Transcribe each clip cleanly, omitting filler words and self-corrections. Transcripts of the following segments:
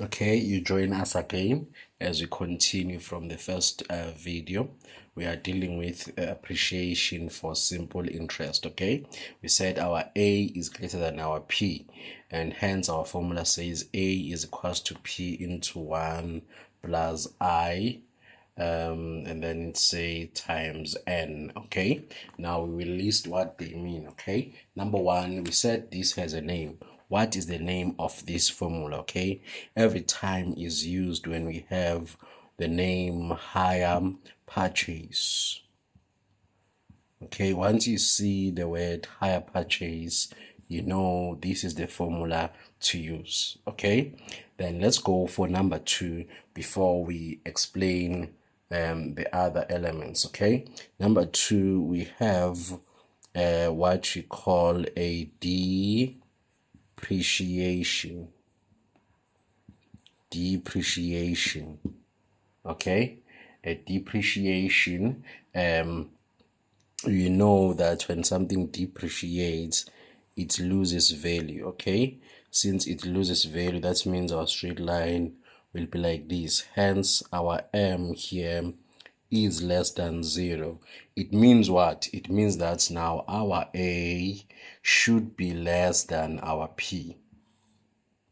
Okay, you join us again as we continue from the first video. We are dealing with appreciation for simple interest. Okay, we said our A is greater than our P, and hence our formula says A is equals to P into 1 plus I, and then it's say times N. Okay, now we will list what they mean. Okay, number one, we said this has a name. What is the name of this formula? Okay, every time is used when we have the name hire purchase. Okay, once you see the word hire purchase, you know this is the formula to use. Okay, then let's go for number two before we explain the other elements. Okay, number two, we have what we call a depreciation. Okay, a depreciation. You know that when something depreciates, it loses value. Okay, since it loses value, that means our straight line will be like this. Hence our M here is less than 0. It means what? It means that now our A should be less than our P.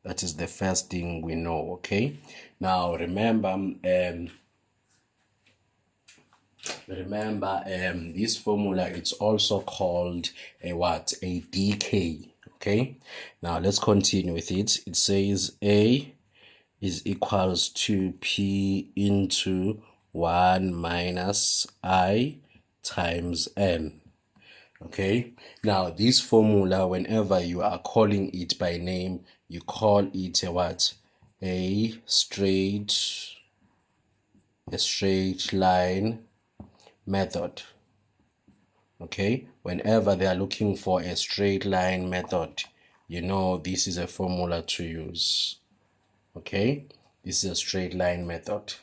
That is the first thing we know. Okay, now remember this formula, it's also called a what? A decay. Okay, now let's continue with it. It says A is equals to P into 1 minus I times N. Okay, now this formula, whenever you are calling it by name, you call it a what? A straight line method. Okay, whenever they are looking for a straight line method, you know this is a formula to use. Okay, this is a straight line method.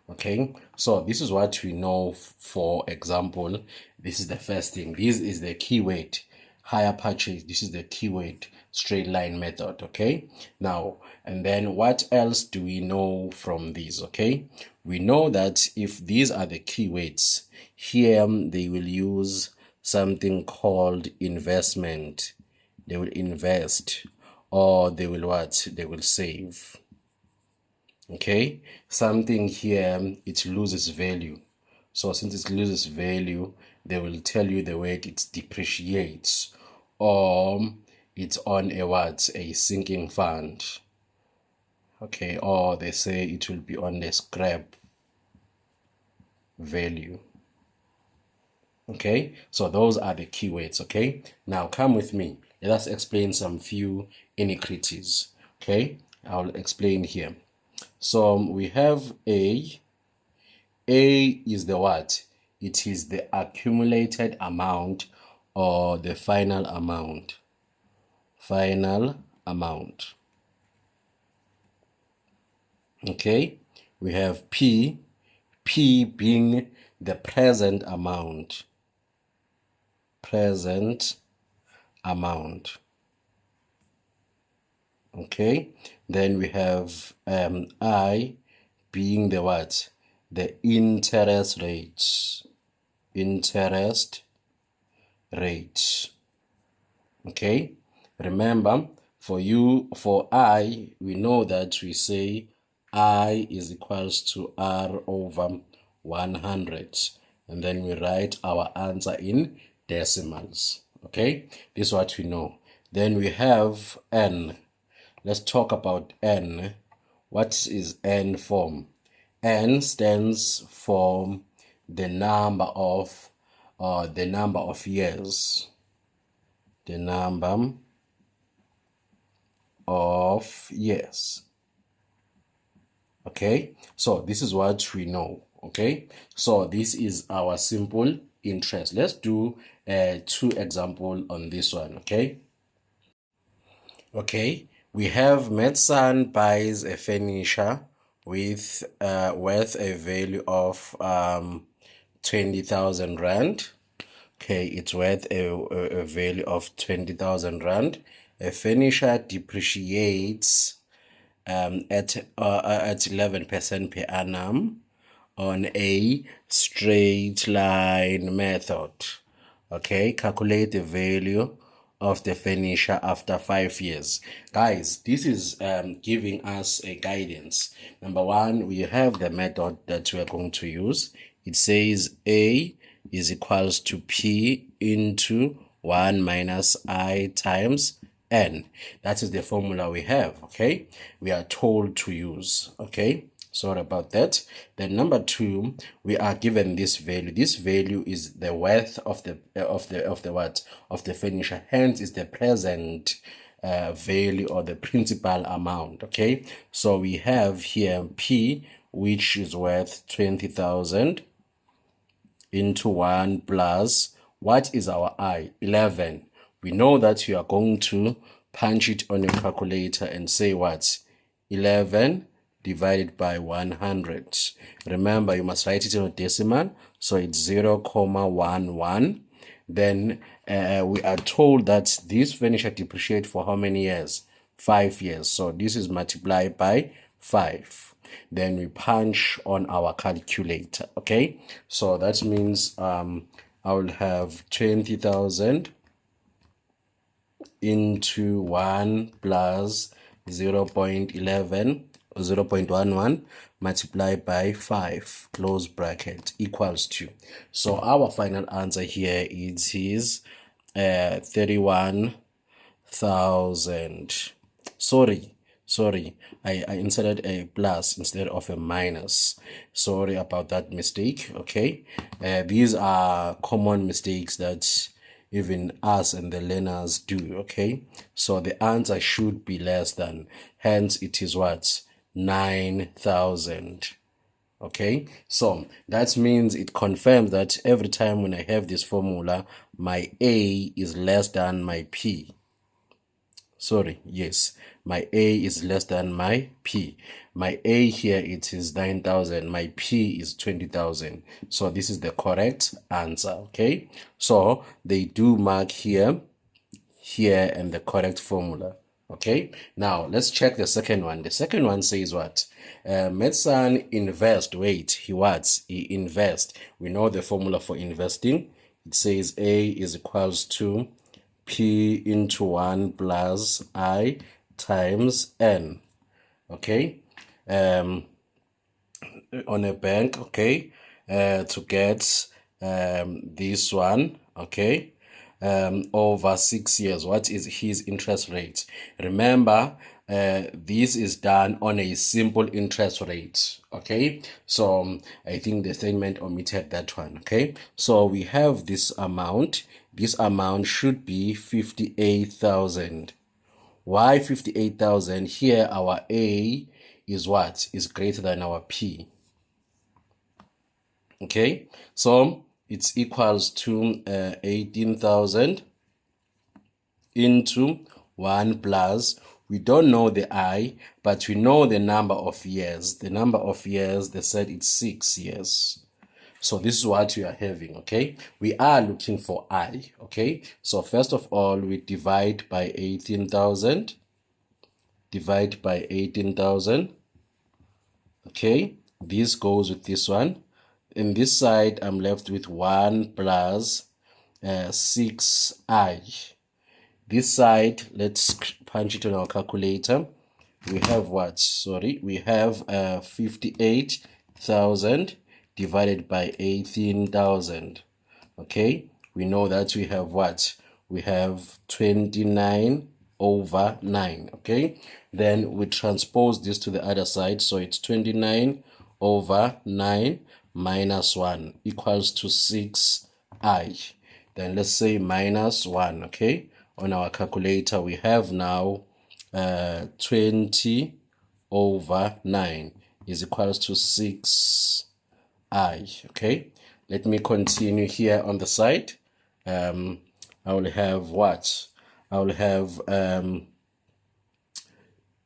Okay, so this is what we know. For example, this is the first thing. This is the keyword hire purchase. This is the keyword straight line method. Okay, now and then what else do we know from these? Okay, we know that if these are the keywords here, they will use something called investment. They will invest, or they will what? They will save. Okay, something here, it loses value. So since it loses value, they will tell you the word it depreciates, or it's on a what? A sinking fund. Okay, or they say it will be on the scrap value. Okay, so those are the keywords. Okay, now come with me. Let us explain some few inequalities. Okay, I'll explain here. So we have A. A is the what? It is the accumulated amount or the final amount. Final amount. Okay, we have P. P being the present amount. Present amount. Okay, then we have I being the what? The interest rates. Interest rates. Okay, remember for I, we know that we say I is equals to R over 100, and then we write our answer in decimals. Okay, this is what we know. Then we have N. Let's talk about N. What is N for? N stands for the number of years. The number of years. Okay, so this is what we know. Okay, so this is our simple interest. Let's do 2 examples on this one. Okay, we have Medsan buys a furniture with worth a value of 20,000 rand. Okay, it's worth a value of 20,000 rand. A furniture depreciates at 11% per annum on a straight line method. Okay, calculate the value of the furniture after 5 years. Guys, this is giving us a guidance. Number one, we have the method that we are going to use. It says A is equals to P into 1 minus I times N. That is the formula we have, okay? We are told to use, okay? Sorry about that. Then number two, we are given this value. This value is the worth of the furniture. Hence, is the present value or the principal amount. Okay, so we have here P, which is worth 20,000 into 1 plus what is our I? 11. We know that you are going to punch it on your calculator and say what? 11 divided by 100. Remember, you must write it in a decimal, so it's 0.11. Then we are told that this furniture depreciate for how many years? 5 years. So this is multiplied by 5. Then we punch on our calculator. Okay, so that means I will have 20,000 into 1 plus 0.11 multiplied by 5 close bracket equals 2. So our final answer here is 31,000. Sorry, I inserted a plus instead of a minus. Sorry about that mistake. Okay, these are common mistakes that even us and the learners do. Okay, so the answer should be less than, hence it is what? 9,000. Okay, so that means it confirms that every time when I have this formula, my A is less than my P. Sorry, yes, my A is less than my P. My A here, it is 9,000. My P is 20,000. So this is the correct answer, okay? So they do mark here, and the correct formula, okay? Now, let's check the second one. The second one says what? Medson invest. Wait, he what? He invest. We know the formula for investing. It says A is equals to P into 1 plus I times N. Okay, on a bank, okay, to get this one, okay, over 6 years. What is his interest rate? Remember, this is done on a simple interest rate. Okay, so I think the statement omitted that one. Okay, so we have this amount. This amount should be 58,000. Why 58,000? Here our A is what? Is greater than our P. Okay, so it's equals to 18,000 into 1 plus, we don't know the I, but we know the number of years. The number of years, they said it's 6 years. So this is what we are having, okay? We are looking for I, okay? So first of all, we divide by 18,000. Divide by 18,000. Okay, this goes with this one. In this side, I'm left with 1 plus 6I. This side, let's punch it on our calculator. We have what? Sorry, we have 58,000 divided by 18,000. Okay, we know that we have what? We have 29 over 9. Okay, then we transpose this to the other side, so it's 29 over 9 minus 1 equals to 6I. Then let's say minus 1. Okay, on our calculator we have now 20 over 9 is equals to 6I. Okay, let me continue here on the side. I will have what? I will have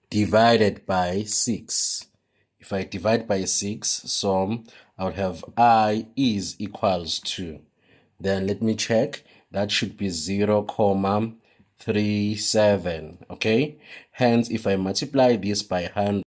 divided by 6. If I divide by 6, so I will have I is equals to, then let me check, that should be 0, 37. Okay, hence if I multiply this by 100,